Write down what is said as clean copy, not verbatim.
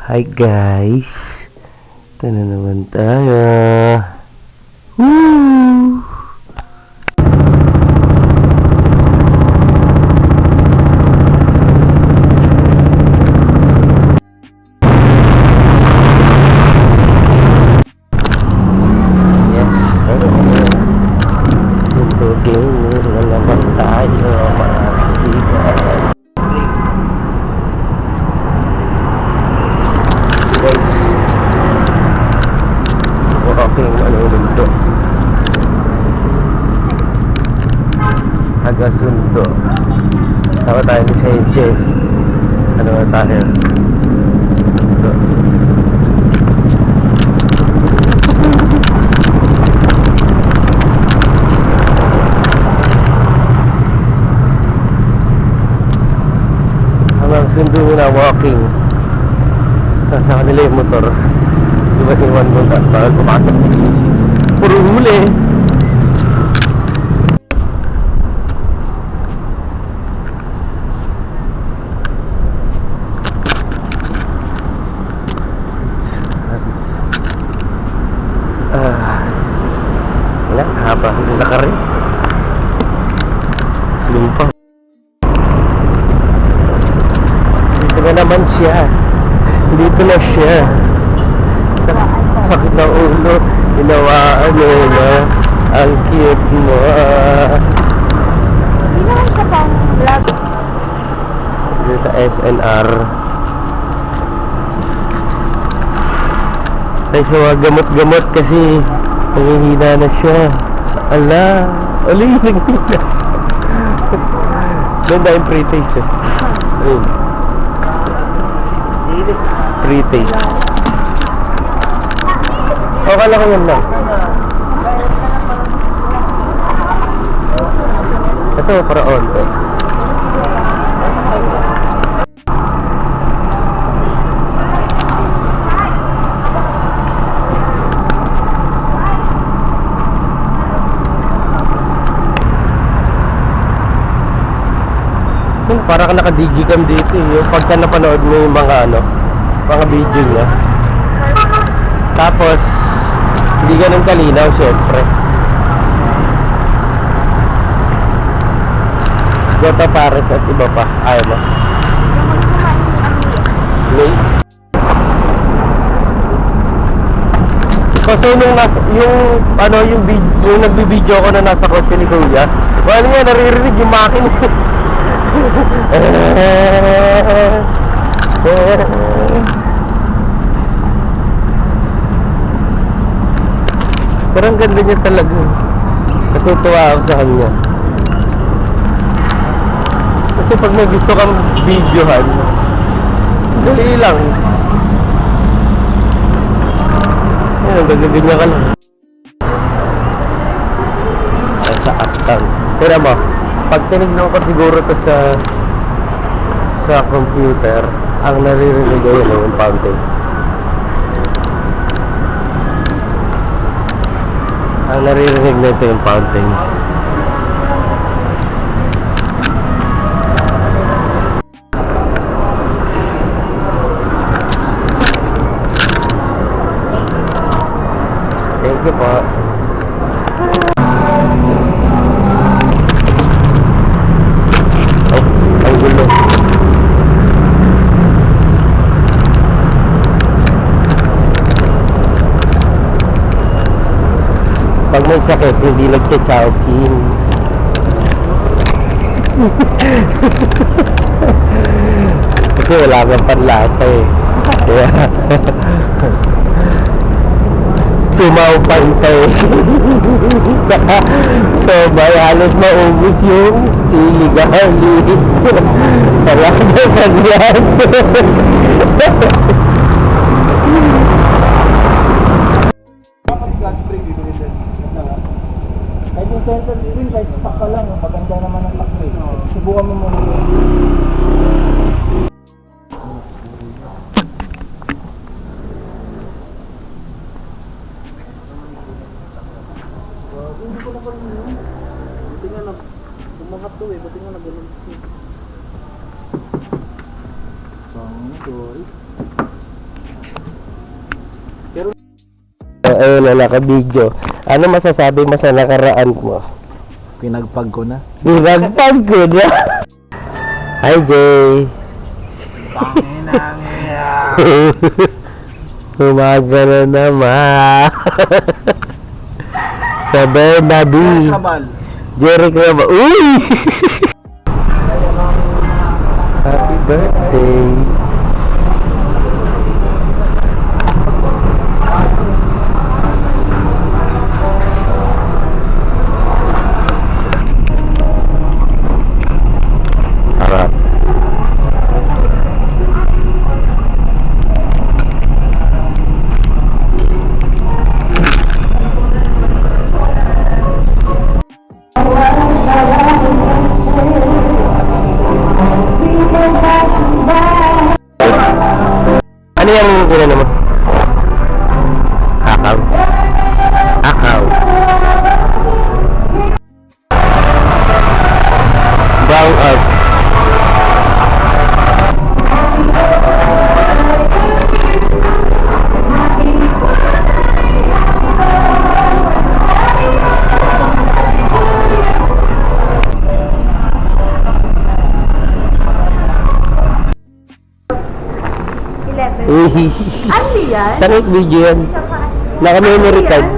Hi guys, ito na naman tayo. Woo! Yes, sundugin na naman tayo mga kaibigan. Guys, walking mundo taga Sundo, tawa tayo ni Senche. Ano na tayo Sundo. Hanggang Sundo na walking. Nasa kanila yung motor. Diba't iwan mo na bakit pumasok ng GC. Puro huli. Wala, haba. Laka rin. Lumpa. Dito na naman siya. Dito na siya. Sakit na ulo. Hinawaan mo na. Ang cute mo. Hindi naman siya pang vlog. Dito sa SNR. Tayo siya mga gamot-gamot kasi nangihina na siya. Ala. Uling nangihina. Ganda yung pre-taste eh. Ayun. Pre-taste. Okay lang yan lang. Ito para onto. Para ka nakadigicam dito eh. Yung pagka napanood mo yung mga mga video niya. Tapos hindi ganun kalinaw syempre. Gota Pares at iba pa. Ayaw mo? May? Kasi yung nagbibideo ko na nasa kotse ni Kuya, wala nga naririnig yung makina. Pero ang ganda niya talaga. Natutuwa ako sa kanya. Kasi pag may gusto kang videohan, dali lang. Ayan, ang ganda-ganda ka lang. Sa actan. Pero mo, pag tinignan ko siguro to sa computer, ang naririnig ko yun yung fountain. Ang naririnig nito yung fountain. Thank you po. Ay, ang gulo. Pag may sakit, hindi nagcha-chowking. Kasi wala kang panlasa eh. Kaya tumawpantay. Tsaka sobay, halos maubos yung chili garlic. Wala kang panlasa. Kahit yung center screen, kahit stock ka lang, maganda naman ang takre. Subukan mo muna. Hindi ko na pa rin yun. Buti nga bumangat to eh, buti nga nag-ganun. Sorry. Ayun na, naka-video. Ano masasabi mo sa nakaraan mo? Pinagpag ko na. Binagpag ko na. Hi, Jay. Panginang Umaga na naman. Sa Bernabe. Jerry Crabal. Uy! Happy birthday. Harap. Ano yung gina naman? Akaw. Akaw. Brown out. Ano yan? Saan yung video yan? Naka-memory card.